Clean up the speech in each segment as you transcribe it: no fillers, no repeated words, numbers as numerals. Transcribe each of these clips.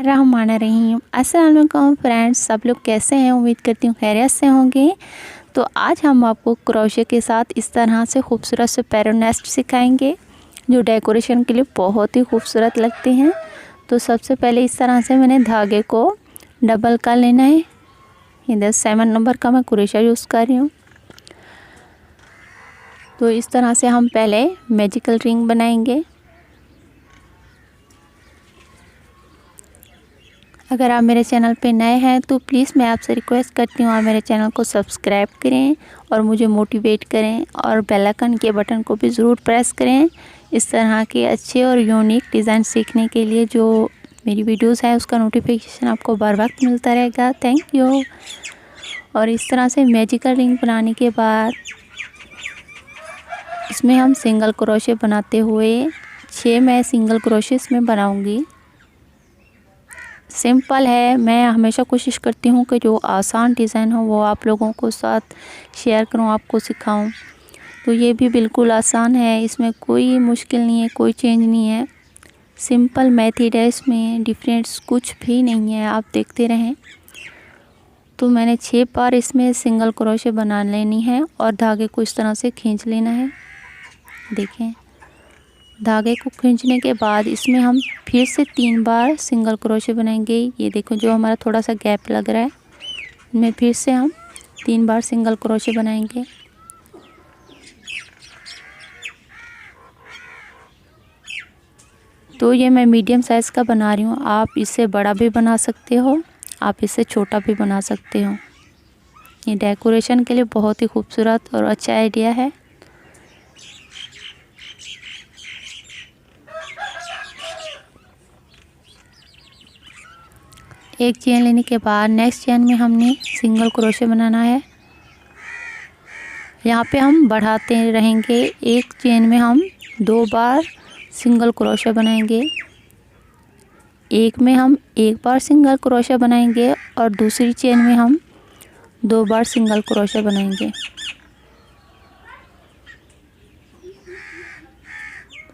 बिस्मिल्लाहिर्रहमानिर्रहीम। अस्सलाम वालेकुम फ्रेंड्स, सब लोग कैसे हैं? उम्मीद करती हूँ खैरियत से होंगे। तो आज हम आपको क्रोशे के साथ इस तरह से खूबसूरत से पैरो नेस्ट सिखाएंगे जो डेकोरेशन के लिए बहुत ही खूबसूरत लगते हैं। तो सबसे पहले इस तरह से मैंने धागे को डबल कर लेना है। इधर 7 नंबर का मैं क्रोशा यूज़ कर रही हूँ। तो इस तरह से हम पहले मैजिकल रिंग बनाएंगे। अगर आप मेरे चैनल पे नए हैं तो प्लीज़ मैं आपसे रिक्वेस्ट करती हूँ आप मेरे चैनल को सब्सक्राइब करें और मुझे मोटिवेट करें और बेल आइकन के बटन को भी ज़रूर प्रेस करें इस तरह के अच्छे और यूनिक डिज़ाइन सीखने के लिए। जो मेरी वीडियोस है उसका नोटिफिकेशन आपको बार वक्त मिलता रहेगा। Thank you. और इस तरह से मैजिकल रिंग बनाने के बाद इसमें हम सिंगल क्रोशे बनाते हुए 6 मैं सिंगल क्रोशे इसमें बनाऊँगी। सिंपल है, मैं हमेशा कोशिश करती हूँ कि जो आसान डिज़ाइन हो वो आप लोगों को साथ शेयर करूँ, आपको सिखाऊं। तो ये भी बिल्कुल आसान है, इसमें कोई मुश्किल नहीं है, कोई चेंज नहीं है। सिंपल मेथड है, इसमें डिफरेंस कुछ भी नहीं है, आप देखते रहें। तो मैंने 6 बार इसमें सिंगल क्रोशे बना लेनी है और धागे को इस तरह से खींच लेना है। देखें, धागे को खींचने के बाद इसमें हम फिर से 3 बार सिंगल क्रोशे बनाएंगे। ये देखो जो हमारा थोड़ा सा गैप लग रहा है, इनमें फिर से हम 3 बार सिंगल क्रोशे बनाएंगे। तो ये मैं मीडियम साइज़ का बना रही हूँ, आप इससे बड़ा भी बना सकते हो, आप इससे छोटा भी बना सकते हो। ये डेकोरेशन के लिए बहुत ही खूबसूरत और अच्छा आइडिया है। एक चेन लेने के बाद नेक्स्ट चेन में हमने सिंगल क्रोशे बनाना है। यहाँ पे हम बढ़ाते रहेंगे। एक चेन में हम 2 बार सिंगल क्रोशे बनाएंगे, एक में हम 1 बार सिंगल क्रोशे बनाएंगे और दूसरी चेन में हम 2 बार सिंगल क्रोशे बनाएंगे।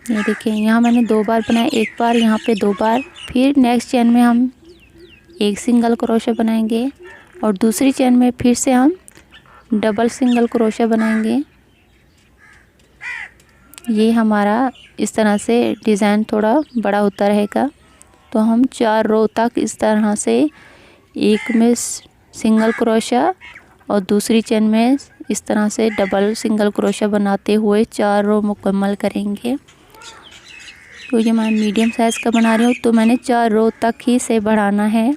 ये देखिए, यहाँ मैंने 2 बार बनाया, 1 बार, यहाँ पे 2 बार। फिर नेक्स्ट चेन में हम 1 सिंगल क्रोशे बनाएंगे और दूसरी चेन में फिर से हम डबल सिंगल क्रोशे बनाएंगे। ये हमारा इस तरह से डिज़ाइन थोड़ा बड़ा होता रहेगा। तो हम 4 रो तक इस तरह से एक में सिंगल क्रोशा और दूसरी चेन में इस तरह से डबल सिंगल क्रोशा बनाते हुए 4 रो मुकम्मल करेंगे। तो ये मैं मीडियम साइज़ का बना रही हूँ, तो मैंने 4 रो तक ही से बढ़ाना है,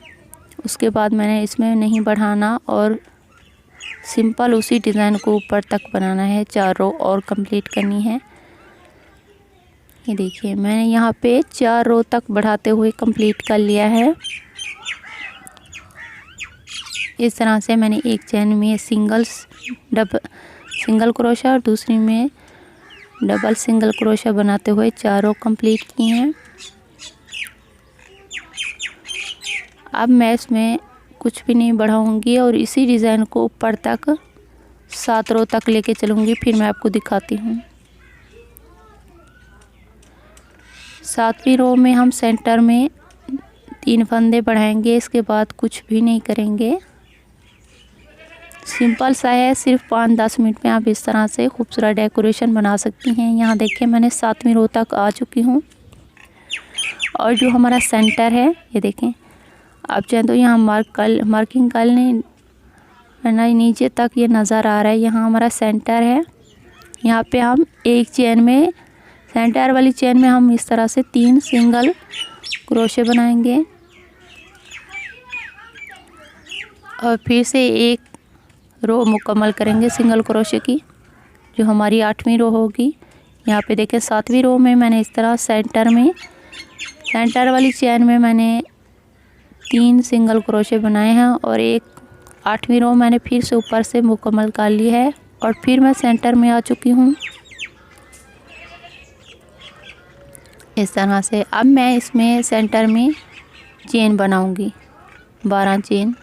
उसके बाद मैंने इसमें नहीं बढ़ाना और सिंपल उसी डिज़ाइन को ऊपर तक बनाना है। 4 रो और कंप्लीट करनी है। ये देखिए, मैंने यहाँ पे 4 रो तक बढ़ाते हुए कंप्लीट कर लिया है। इस तरह से मैंने एक चेन में सिंगल क्रोशा और दूसरी में डबल सिंगल क्रोशा बनाते हुए 4 रो कंप्लीट किए हैं। अब मैं इसमें कुछ भी नहीं बढ़ाऊंगी और इसी डिज़ाइन को ऊपर तक 7 रो तक लेके चलूँगी, फिर मैं आपको दिखाती हूँ। 7वीं रो में हम सेंटर में 3 फंदे बढ़ाएंगे, इसके बाद कुछ भी नहीं करेंगे। सिंपल सा है, सिर्फ 5-10 मिनट में आप इस तरह से खूबसूरत डेकोरेशन बना सकती हैं। यहाँ देखिए, मैंने 7वीं रो तक आ चुकी हूँ और जो हमारा सेंटर है, ये देखें, आप चाहें तो यहाँ मार्किंग कर लें, वरना नीचे तक ये नज़र आ रहा है। यहाँ हमारा सेंटर है, यहाँ पे हम एक चेन में, सेंटर वाली चेन में हम इस तरह से 3 सिंगल क्रोशे बनाएंगे और फिर से एक रो मुकम्मल करेंगे सिंगल क्रोशे की, जो हमारी 8वीं रो होगी। यहाँ पे देखें, 7वीं रो में मैंने इस तरह सेंटर वाली चेन में मैंने 3 सिंगल क्रोशे बनाए हैं और एक 8वीं रो मैंने फिर से ऊपर से मुकम्मल कर ली है और फिर मैं सेंटर में आ चुकी हूँ। इस तरह से अब मैं इसमें सेंटर में चेन बनाऊंगी, 12 चेन।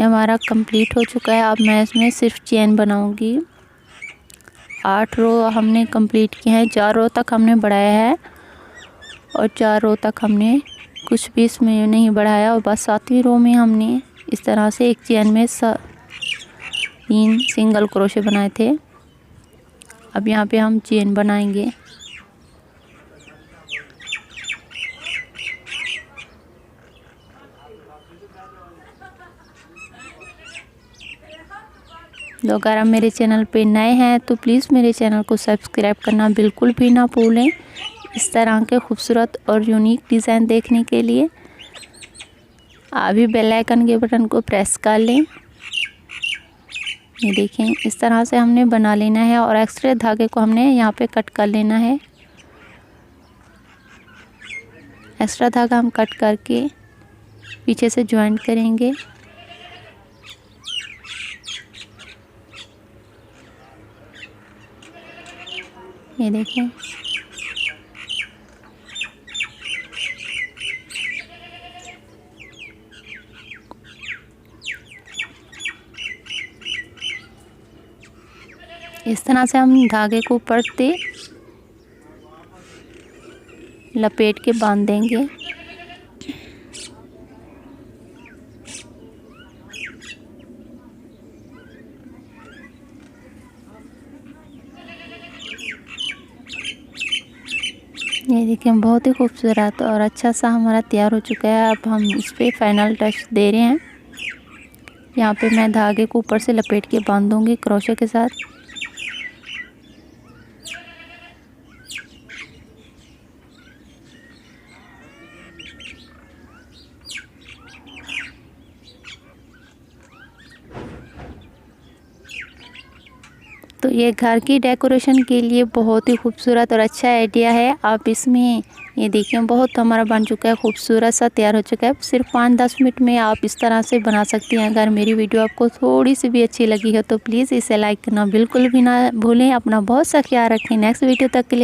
ये हमारा कंप्लीट हो चुका है। अब मैं इसमें सिर्फ चेन बनाऊंगी। 8 रो हमने कंप्लीट किए हैं। 4 रो तक हमने बढ़ाया है और 4 रो तक हमने कुछ भी इसमें नहीं बढ़ाया, और बस 7वीं रो में हमने इस तरह से एक चेन में 3 सिंगल क्रोशे बनाए थे। अब यहाँ पे हम चेन बनाएंगे। तो अगर आप मेरे चैनल पे नए हैं तो प्लीज़ मेरे चैनल को सब्सक्राइब करना बिल्कुल भी ना भूलें। इस तरह के खूबसूरत और यूनिक डिज़ाइन देखने के लिए अभी बेल आइकन के बटन को प्रेस कर लें। ये देखें, इस तरह से हमने बना लेना है और एक्स्ट्रा धागे को हमने यहाँ पे कट कर लेना है। एक्स्ट्रा धागा हम कट करके पीछे से ज्वाइंट करेंगे। ये देखें, इस तरह से हम धागे को ऊपर से लपेट के बांध देंगे। ये देखिए, बहुत ही खूबसूरत और अच्छा सा हमारा तैयार हो चुका है। अब हम इस पे फाइनल टच दे रहे हैं। यहाँ पे मैं धागे को ऊपर से लपेट के बांधूंगी क्रोशे के साथ। तो ये घर की डेकोरेशन के लिए बहुत ही खूबसूरत और अच्छा आइडिया है। आप इसमें ये देखिए, बहुत हमारा बन चुका है, खूबसूरत सा तैयार हो चुका है। सिर्फ 5-10 मिनट में आप इस तरह से बना सकती हैं। अगर मेरी वीडियो आपको थोड़ी सी भी अच्छी लगी हो तो प्लीज़ इसे लाइक करना बिल्कुल भी ना भूलें। अपना बहुत सा ख्याल रखें। नेक्स्ट वीडियो तक के लिए